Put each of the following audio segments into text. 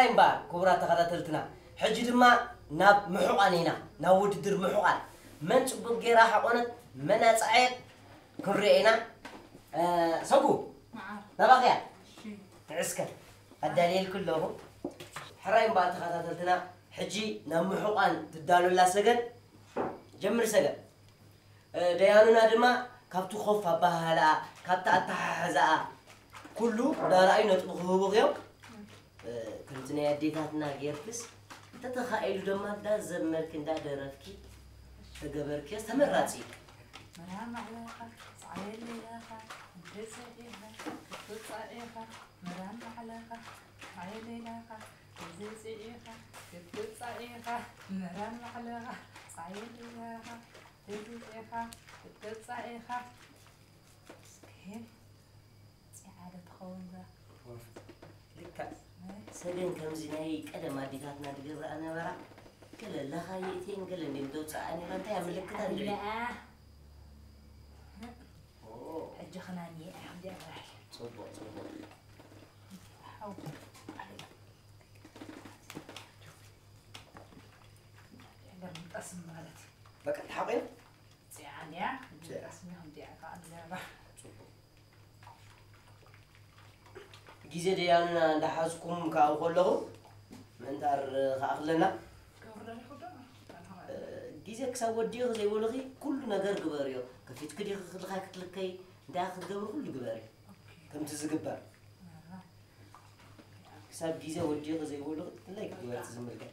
حرايم با كبرات تخاتلتنا حجي دما ناب محقانينا ناود در محقان من صبق غيرا حقونت من اصعيت كنرينا سبو نباقيا عسكر الدليل كله حرايم با تخاتلتنا حجي ناب محقان تدالو لا سجن جمر سجن دياننا دما كابتو خوف بهالا كابتا اتحزا كله دارأي نطبخه بغيو كنتنا يديتاتنا غيركس تتخيلوا دما دا زمرك دا درفكي تجبركي استمراتي مرام علاقة صعيد ليلاقة بزيها بتصعيها مرام علاقة صعيد ليلاقة بزيها بتصعيها مرام علاقة صعيد ليلاقة بزيها بتصعيها كيف سعادة خوزة لك سجن كم زناي كذا ما ديتاتنا تجبر أنا برا كلا لا خايتين كلا نبدو أنا ما تعمل لك كذا لا أجي خناني أحمد يا راح صبوا حاول أنا متقسم مالتي بقى تحقين يعني يا اسمهم ديعك عندنا جيزة ديانا دحاسكم كأو كله من دار خاخلنا جيزة كسوة ديغ زي ولغي كل نجار جباريو كفيت كدي خلقك تلقي داخل جبر كل جباري كم تزجبر كسب جيزة وديغ زي ولغي تلاقي جبار تزمرك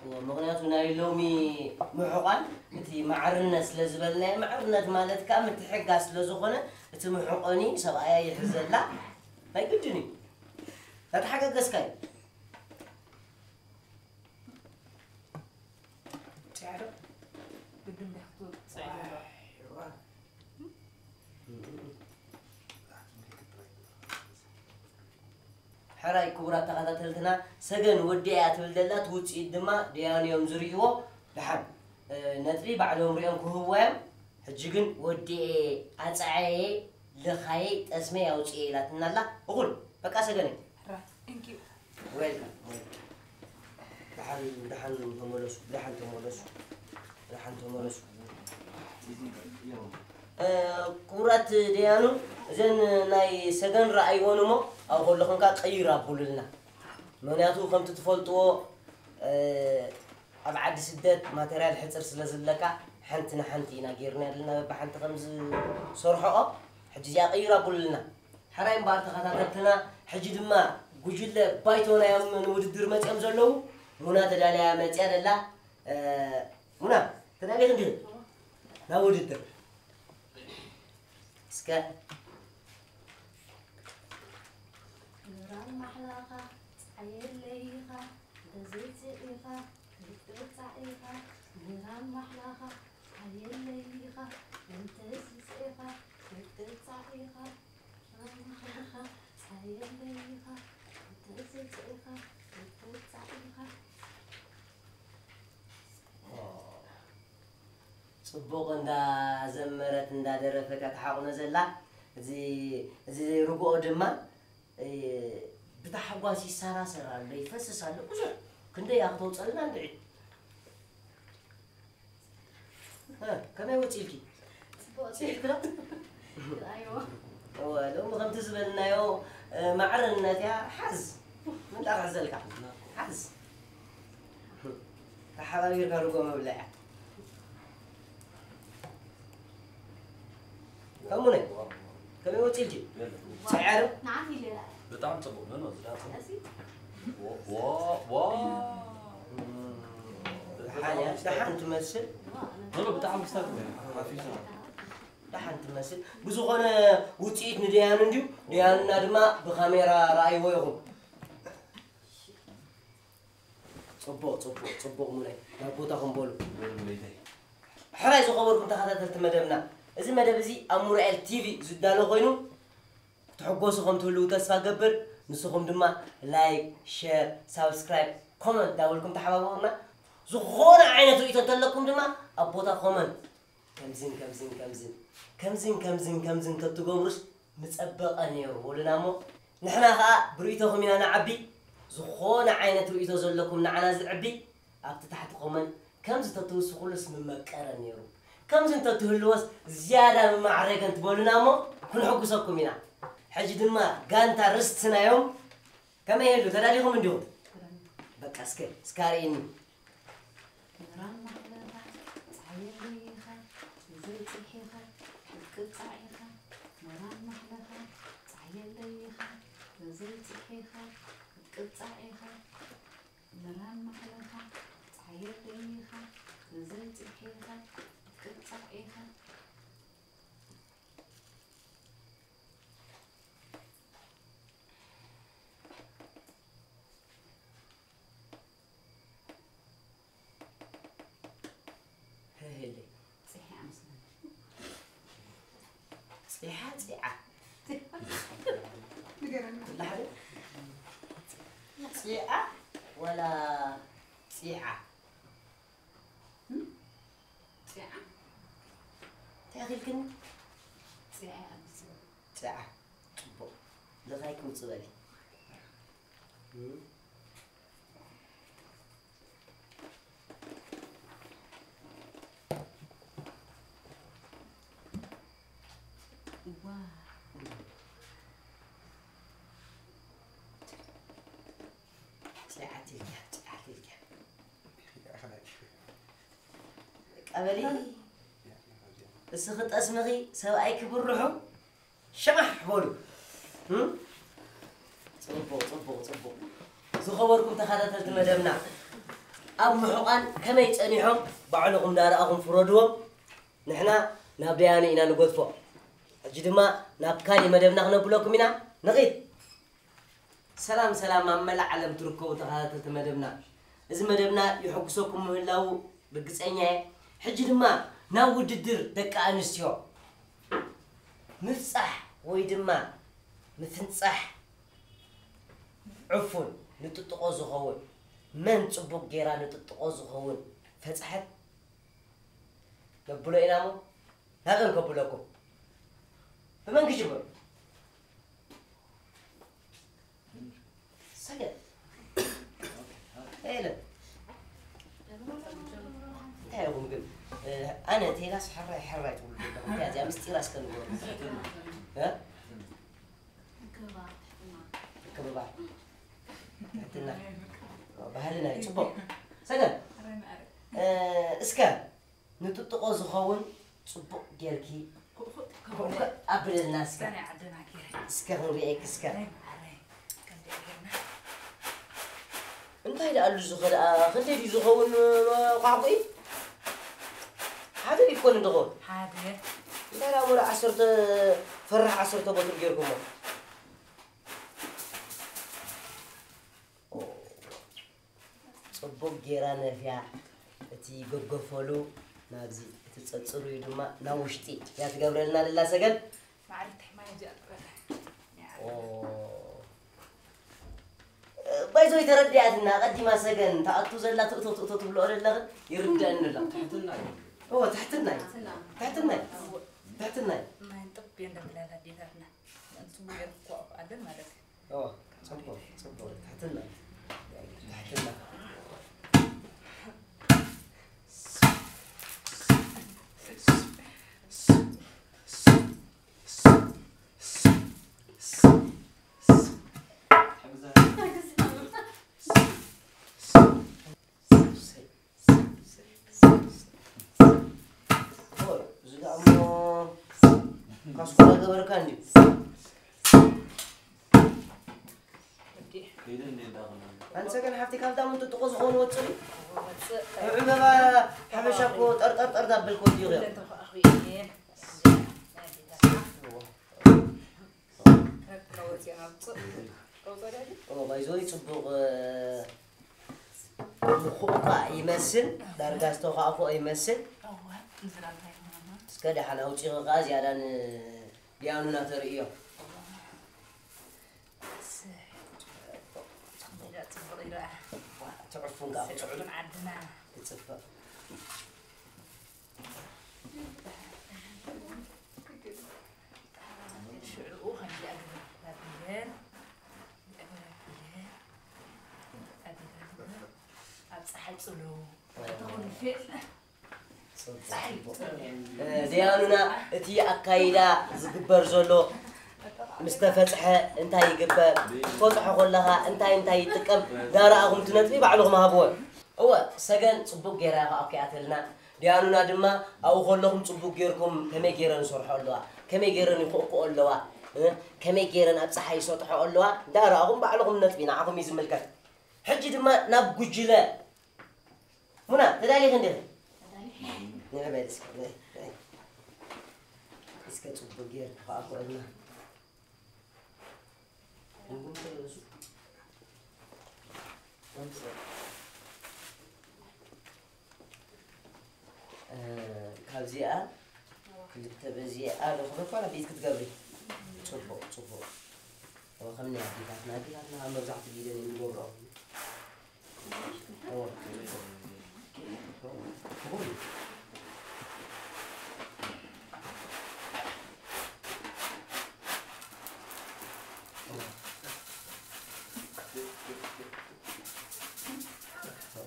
ومغنياتنا يلومي محقان مثل معرنا سلزبلنا معرنا مالتك أم تحقق سلزخنا تمحقني سواء يحزن لا ما يقدني لا تحقق سكاي تعرف بدهم يحطوا صعيدة حراي كبرات تقاتلتنا سجن وديات ولدلا توصي دما ديان يوم زريو لحد نتري بعدهم ريهم كهوام حجيجن ودي اصعي لخاي اسمي اوصي لاتنا لا اقول بقى سجن راح انكي ويلكم دحن تمولس كبرات ديانو زين ناي سجن رأي ونمو أقول لكم كات قيرة بقولنا مناتو كم تتفلتوا أبعد سدات ماتريال حتر سلازلكا حنتنا غيرنا لنا بحنت خمس صرحة حجزيا قيرة بقولنا حرايم بارت خاتاتنا حجد ما جوجل بايتونا يوم نوددر ما تأمزلوا هنا تدالي ما تيار هنا تدالي عندي نوددر سكا مرام محلاقة عيل ليقة دزيت إيقة دكتور إيقة مرام محلاقة عيل ليقة انت زيت إيقة دكتور إيقة مرام محلاقة عيل ليقة انت زيت إيقة دكتور إيقة صبوق اندا زمرت اندا درفك تحاقنا زلا زي رجوع دما بتحواسي سرا اللي يفسس على بزر كنت ياخذوا صلنا ندعي كم يوتيلكي صبوق كده ايوه لو ما خمت زبلنا يو معرنا يا حز من لا غزلك حز تحاول رجوع مبلع كمونه كم يوتيلكي تعرف نعم ليه بتاعم صبوا منو زلاتهم وا حاجة دحين تمثل منو بتاعم مستقبل ما في شيء دحين تمثل بزوجنا وتيت نديان نديو ديان نادما بكاميرا رأي ويهم صبوا مني ما بوتاهم بولو حرايز خبركم تخاطرت مدبنا إذا مدب زي أمورال تي في زدانو غينو تحقوسكم تولو تسفى قبر نسخم دما لايك شير سبسكرايب كومنت داولكم تحبابونا زخونا عينة رؤيتو تلكم دما أبوتا كومنت كمزين كبتو قمرس مصبق نيرو ولنا مو نحنا ها بريتهم إنا نعبي زخون عينة رؤيته زلكم نعنا زعبي أبت تحت قمن كم زتتوس خلص من مكارا نيرو كم زتتهلوس زيادة من معركة أنت بولنا مو كل حقوسكم هنا حجد ما قانتا رستنا يوم كم يهلو تلاليهم من دون بك سكاريني مران محلها صعير ليها زيت الحيخة قطع عيخة مران محلها صعير ليها زيت الحيخة قطع عيخة مران محلها صعير ليها زيت الحيخة قطع عيخة صيحة كل حاجة صيحة ولا صيحة ساعة تأخذ الكلمة ساعة ساعة لغايكم تصبري قبلي السخط أسمغي سواء كبرحو شمح بولو صبو زخبركم تخاطرت مدمنا أب محقان كما يتأنيحهم بعلقهم دارأهم فرودهم نحنا نابياني إنا نقول أجدما نابكاني مدمنا نبلوكم إنا نغيد سلام أملا علم تركو تخاطرت مدمنا إذا مدمنا يحقسوكم مهلاو بقصانيا حجد ما ناود الدر دك أنسيو مفصح ويدما مثنصح عفون نتطقو زخون من صبوق جيران نتطقو زخون فصحت نبلو إنامو هاكن كبلوكم بمن كجبر سجد هلا تعرفون قل أنا تيلاس حرة تقول كذا يا مستيراس كانوا يقولون ها كبار حتى بهالنا يشوفوا سجن إسكان نتطقو زخون صبوا جيركي قبل الناس كان عندنا كير إسكان هو بيعك إسكان أنت هيدا قال زخون خلي زخون قاعدين هذا يكون دغول هذا لا ولا عصرت فرح عصرت بطل جيركم صبوق جيران فيها تي غغفلو نابزي تتصصرو يدما ناوشتي يا تقبرلنا لله سجل ما عرفت حماية جاء بايزو يتردياتنا قدي ما سجن تاعتو زلا تطو تبلو الله يردن لا تحتنا هو تحت الناي ما ينطب يندم لا ديتنا انتم يرقوا عدل مالك صبوا تحت الناي Sekolah ke berkan ni? أنت كان حفتي كم دام أنت تقص خون وتصلي؟ عبا حبشة كوت أرد بالكود يغير. بايزوي تصبغ مخوقة يمثل درجة توقع يمثل. سكده حنا وشي غازي على دياننا تريه. تعرفون قاعد تعرفون عندنا تتصفى. صحي صلو تقول الفيل ديانونا اتي أكايدا زقبر زلو مستفتح انتهي يقبر فتح كلها انتهي تكم دار أغم تنتبي بعضهم هبون هو سجن صبوك جرا أكياتلنا ديانونا دما أو كلهم صبوك جيركم كم جيران صرح الله كم جيران يخوق الله كم جيران أبصحي صوتح الله دار أغم بعضهم نتبي نعهم يزملك حجي دما ناب جلا منا تدالي خندر نعم اسكت صبوك جير خاطر لنا كابزيا كنت بزيا لو خذ فانا بيسك تقبري صبو وخمني عبيتات نادي أنا مرزعت بيدين اللي بورا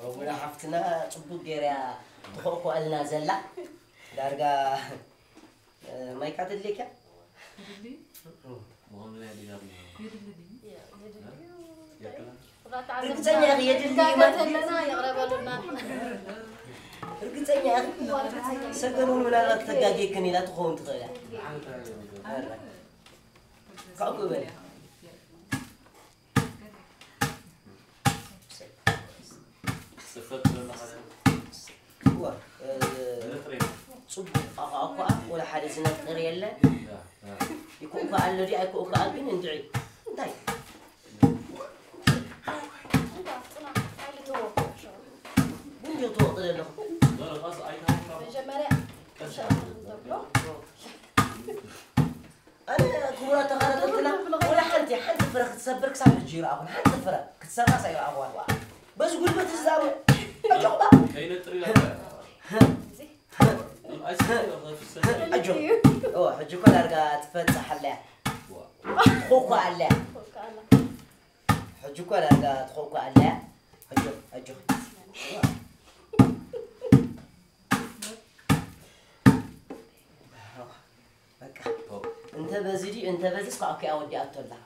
ولا حفتنا صبو جيرا تخوكو ألنا زلا دارجا ما يكاد ليك رقتني يا أخي يدلي ما لنا يغرب لنا رقتني يا أخي سكنوا من على التجاجي كني لا تخون تغير كأكو بني هو صب أقوى ولا حد زنا غير يكون كأنه دي أكو كأبين ندعي طيب بنجو توقع له أنا كورة تغرد ولا حنتي فرق تسبرك صاحب الجيرة أبون حنت فرق كتسرع سير أبون بس قول بتزاوي أجوبا أجو أوه حجو كل أرجع تفتح عليه خوكو عليه حجو كل أرجع خوكو عليه أجو أنت بزيدي أنت بزيس كأكي أودي أطلع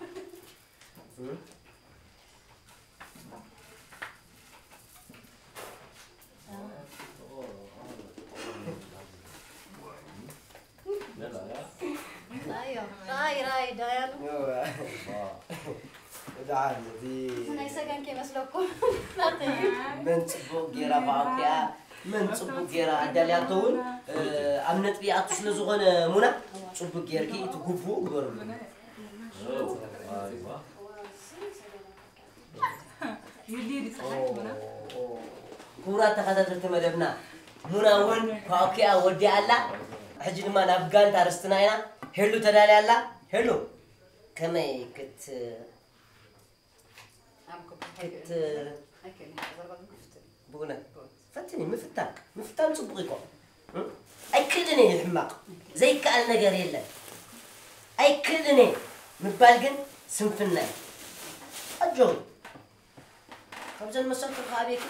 راي دايان دعاني دي أنا يسكن كي مسلوكم من صبو جيرا باوكيا من صبو جيرا أدلياتون أمنت بي أتصل زغن منا صبو جيركي تقفو قرب كورة تخذت مدبنا منا ون باوكيا ودي الله حجي ما نافغان تارستناينا هلو تدالي الله هلو كما كت بقولنا فتني مفتان صبغيكم أي كلني الحماق زي كأن نجار يلا أي كلني متبالغن سنفنا أجول خبز المسافة خابيك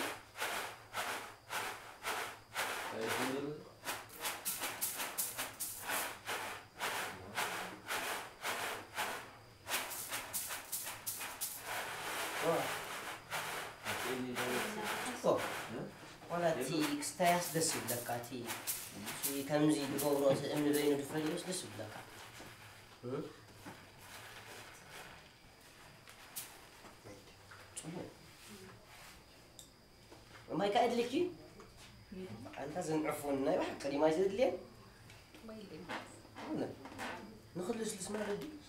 ولا تي إكستاس دس بلكاتي في كم زيد بقولات إن بينه دفريش دس بلكات ما يكاد لكي أنت زين عفونا واحد كلمة يزيد لي نخلص الاسم ردي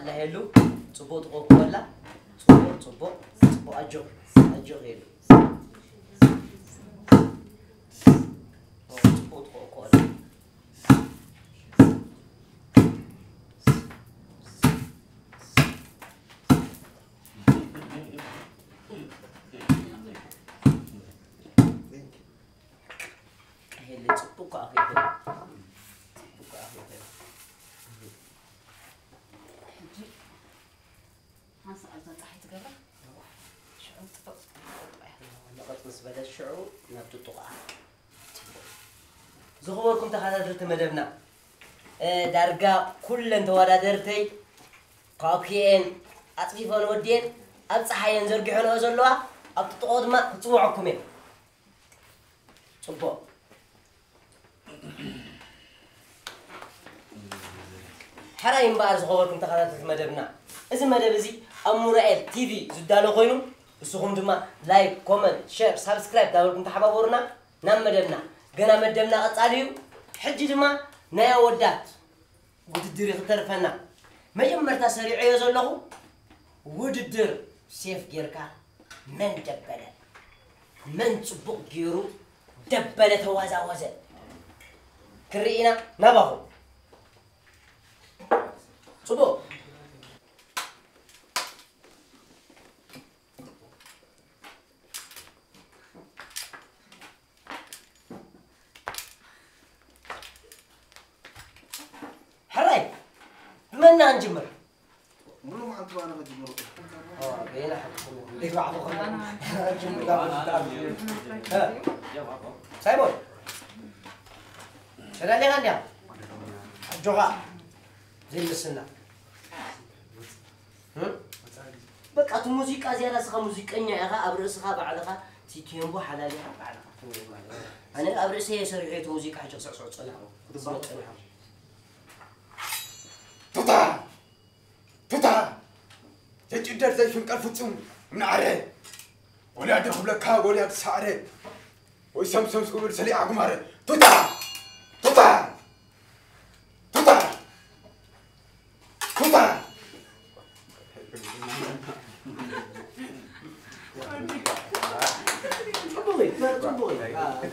الله هلو صبو تقوق ولا صبو أجو هلو صبو تقوق ولا شعو نبتو طقع زخوركم تخاطرت مدبنا دارجا كلن توادرتي كاكين اطفيفون ودين ابصحاين زرغحنو زلوا اب تطودما تصوعكم صبو حرايم بار زخوركم تخاطرت مدبنا اذا مدب زي امورائل تي في زدالو خوينو اسكم دما لايك كومنت شير سبسكرايب داولكم تحبابورنا نام مدبنا غنا مدبنا قصاليو حجي دما نايا ودات وددر يخترفنا مجمرتا سريعيو زلخو وددر سيف جيركا من دبل من صبق جيرو دبل توازا كرينا نباخو صبو من نجمر ملو ما أنتوا أنا بجمر بينا حكم ديك واحد سايمون شنو اللي غنيا الجوغا زي السنة بقى الموسيقى زي راسها موسيقى يا أخا أبرسها بعدها تيجيهم بو حلالها بعدها أنا أبرسها يسرعيت موسيقى حاجة صعصع صلاحه توتا تجدر زي فنقل فصوم من عره ولا دخل لك ولا تسعره ويسمسم سكبر سليع عمره توتا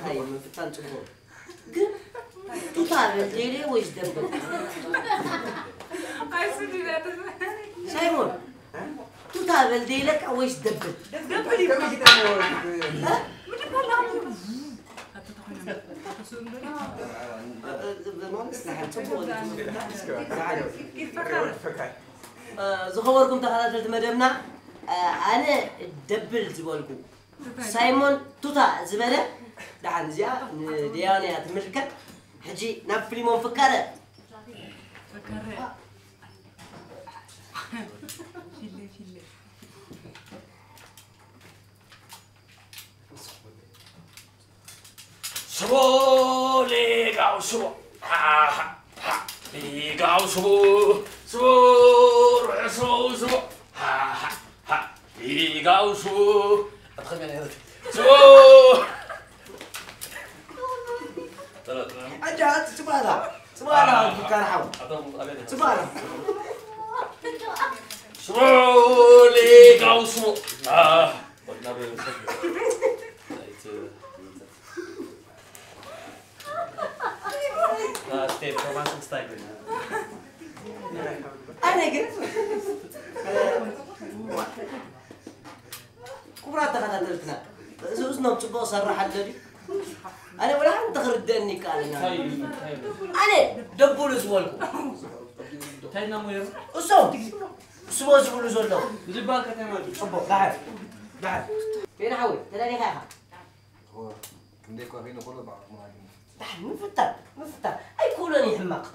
هاي من فتان تقول توتا بالليل ويش دبل سايمون توتا بالليلك ويش دبل زخوركم تخاطرت مدبنا أنا دبل زبالكم سايمون توتا زبالة دحن زيا دياني هتملكت حجي نفلي من فكرة 수고 리가우 수고 하하 리가우 수고 수고 수고 하하 리가우 수고 수고 أجا سبحان بكار حاول سبحان 수고 리가우 수고 Stay romantic style. أنا قلت كبرات تخاطرتنا زوجنا بتبغى صرح الدري أنا ولا حد تخردني كالنا أنا دبول زولكم تاينا موير. وصوم سوا زول زولو زبالة كتير. أبو بعد فين حاول تلاقي خاها هو عندك وين كله بعض ما دحين مفتر أي كولني حماق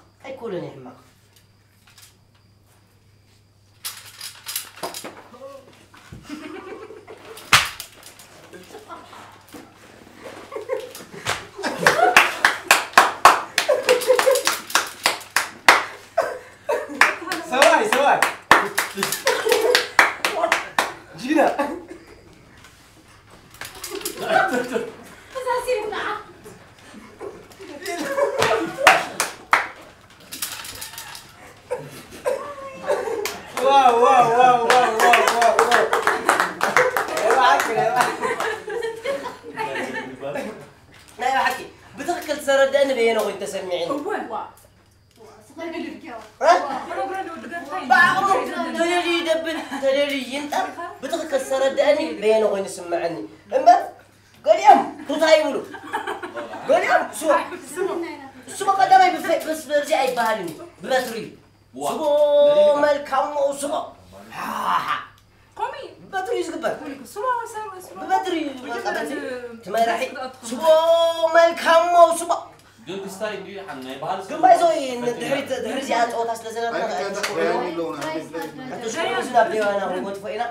سواي جينا واو لا يا حكي بتخكل سرد انا بينه وانت سمعيني تدري يدبل تدري ينطر بتخكل سرد اني بينه وين سمعني اما قال يوم توتا يقولوا قال يوم سو قدامي بس برجع يبهالني بمتري سبو ملكم وسبو ها قومي بس ببتر يزقبر سوا ببتر تمرحي سبو ملكم مو سبو ግን ክስታይ እንዲ ሓና ይባል ግን ባይዞይ ድሕሪ እዚኣ ፀወታ ስለዘለና ዝናብ ዲዋና ወት ፈኢና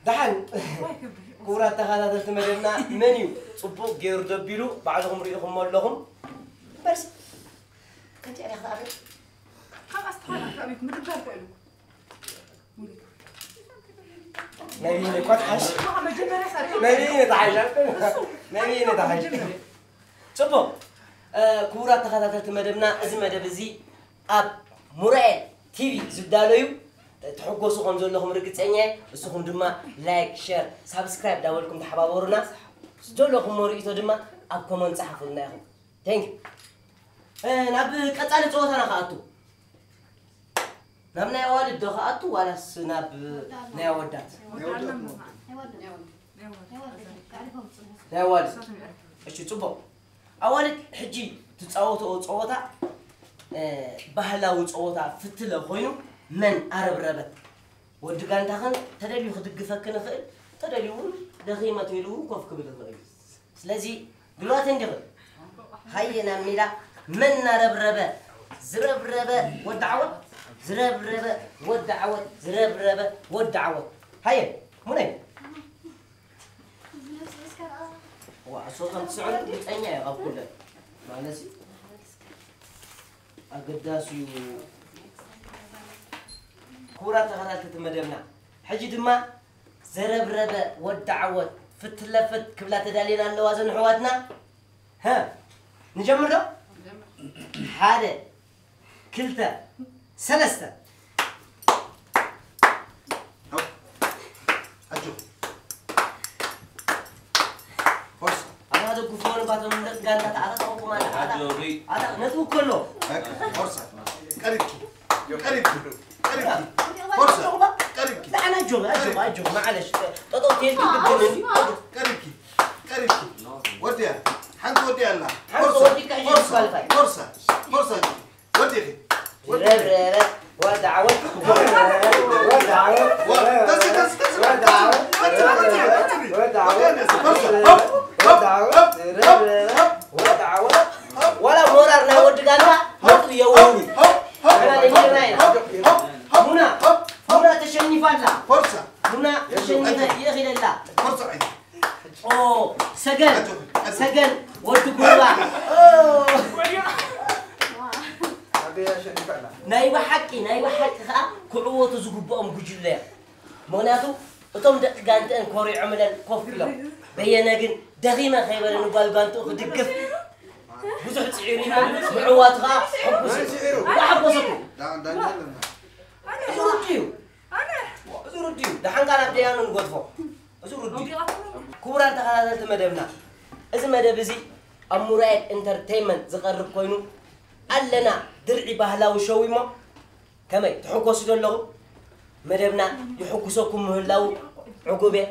دحن كورات تخاذت مدنا منيو صبوق غير دبيلو بعدهم ريخم مولهم بس كنت على خاطر كم استحال أبيك مدبر قالوا نبيني قطعش نبيني تعيش نبيني تعيش صبوق كورات تخاذت مدنا ازم مدبزي اب مرعي تي في زبداليو تحققوا خمسون لهم رجعتني السخون دما لايك شير سبسكرايب داولكم تحبابورنا سجل لكم مريتو دما أبكم نصحفوا لناهم thank you ناب كتالي صوتنا خاطو ناب نايوالد دو خاطو ولا سناب نايودات نايوالد እሺ ጽቦ አዋልድ ሕጂ ትጻወተው ጾታ ባህላዊ ጾታ ፍትለ ኮይኑ من عرب ربط ودكان تاخن تدلي خدقفك نخل تدليون دخيمة يلو كوف كبد الغيب سلازي دلوقتي ندخل هينا ميلا من عرب ربط زرب ربط والدعوة زرب ربط والدعوة زرب ربط والدعوة هيا منين وصوتهم تسعود بتأنيا يا غاب كله ما نسي أقداسي كورات غلطت مدمنا حجي دما زربربه ودعوت فتلفت كبلا تدالينا اللوازن حواتنا ها نجمر له حاله كلتا سلسته أجو فرصة انا هذا كفور باتم غانتا تعالى تقوم هذا نتو كله فرصة قريبكي قريبكي فرصة قريبكي لا انا اجوب معلش تطو تيجي بدلني قريبكي وديها حنك وديها الله فرصة وديها رب ودعوت ولا مرارنا ودقنا هاتو يومي هنا تشني فلا فرصة هنا تشني يا اخي لا فرصة عندي اوه سجن ودقوا نايبة حكي خا كعوة تزقبهم بجلة مغناتو وتم دقانت ان كوري عملا كوفيلا بينا جن دغيمة خيبر انو بالغانتو خدقف بزح تعيرينا بعواتها حبوسكو زرديو دحان كان ابديانو نقطفو زرديو كوران تخلالت مدبنا إذا مدب زي أمورات انترتينمنت زقرب كوينو ألنا درعي بهلاو شوي ما كما تحكوا سيدون مدبنا يحكوسوكم مهلاو عقوبة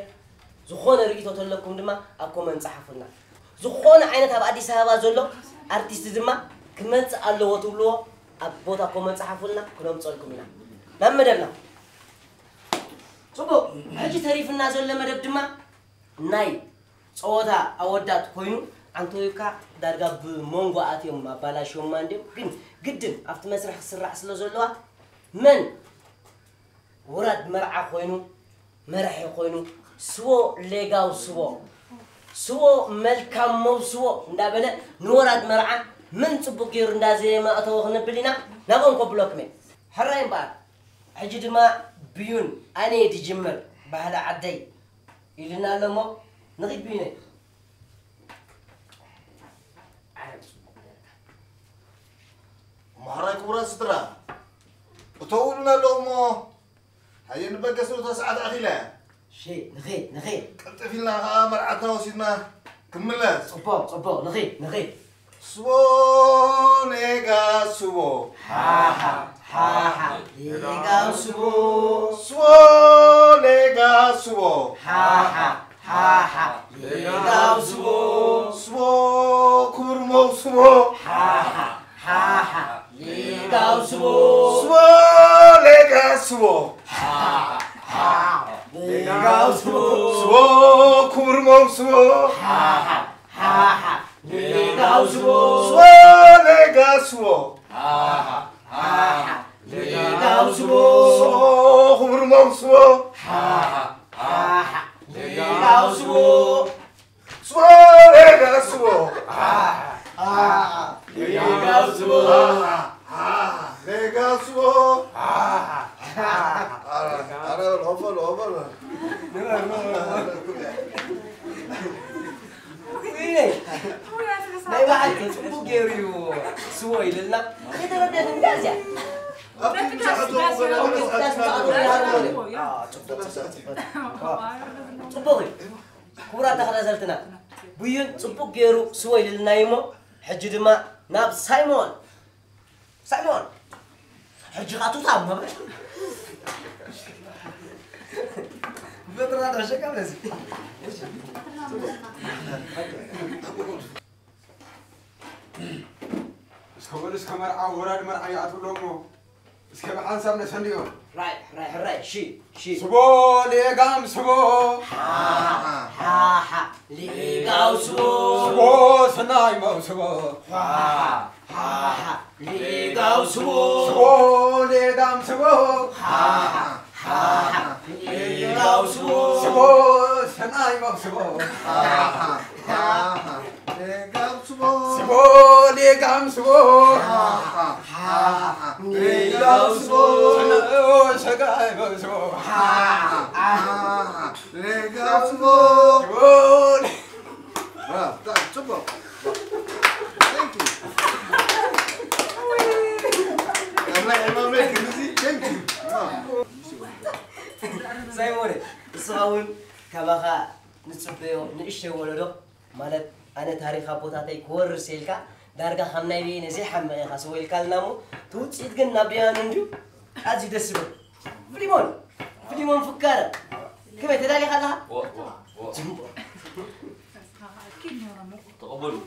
زخون رئيتو تلكم دما أكو من صحفنا زخون عينة أبعدي سهابا زولو أرتيست دما كمت ألو وطولو أبوتا كو من صحفنا كنوم تصولكم هنا نعم مدبنا صبو حجي تاريف الناس ولا مدب دما ناي صوتا أودات كوينو أنتو يكا دارجا بمونغو أتيوم ما بلاش يوم ما عندهم كن جدا أفت مسرح سرح سلزولوا من ورد مرعى كوينو مرح كوينو سو لقاو سو ملكام مو سو ندابله نورد مرعى من تبقير ندازي ما أتوه نبلينا نبون قبلك من حرين بعد حجد ما بيون أنا يتجمر بهلا عدي إلنا لما نغيب بينه مهراي كورا سترا وتقولنا لهم هيا نبقى سنة تسعة أخيلا شيء نغيب قلت في لنا مرعتنا وسيدنا كملت صبو نغيب سو نيغا سو ها ليغا سو نيغا سو ها ليغا سو كورمو سو ها ليغا سو نيغا سو ليغا ስዎ ክቡር መው ስዎ ሌጋው ስዎ ስዎ ሌጋ ስዎ ሌጋው ስዎ ስዎ ክቡር መው ስዎ ሌጋው ስዎ ስዎ ሌጋ ስዎ ሌጋው ስዎ ሌጋ ስዎ አረ ሎፈሎ ናይ ባዓል ፅቡቅ ገይሩ እዩ ስዎ ኢልና የተረደት እንዳዝያ ፅቡቅ እዩ ክቡራት ተኸታተልትና ብዩን ፅቡቅ ገይሩ ስዎ ኢልና እሞ ሕጂ ድማ ናብ ሳይሞን ሕጂ ኻቱታ መብረ በጥራት ረሸካ ብለዚ እስከ መርዓ ወራድ መርዓ ያትብሎሞ እስከ በሓንሳብ ነሰንዮ ራይ ሺ ስቦ ሌጋም ስቦ ሌጋው ስቦ ስቦ ሰናይ መው ስቦ ሌጋው ስቦ ስቦ ሌጋም ስቦ ሌጋው ስቦ ስቦ ሰናይ መው ስቦ ስቦ ሌጋም ስቦ ሌጋው ስቦ ሰጋይ መው ስቦ ሳይሞን እስኻውን ካባኻ ንፅበዮ ንእሽተይ ወለዶ ማለት ኣነ ታሪክ ኣቦታተይ ክወርስ ኢልካ ዳርጋ ካብ ናይ ቤነ ዘይሓመቐ ኢኻ ስቦ ኢልካ ልና እሞ ትውፅኢት ግን ናብ ድያኑ እንድዩ ኣዝዩ ደስ ይብል ፍሊሞን ፍካረ ከመይ ተዳሊኻ ኣለኻ تقبلوا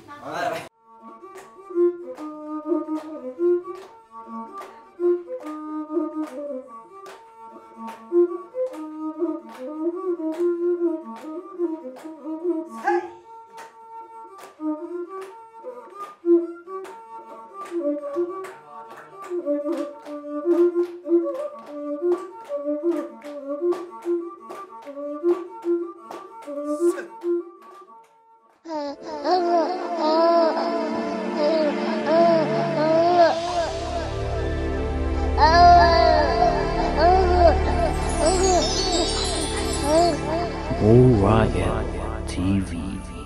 Orion TV.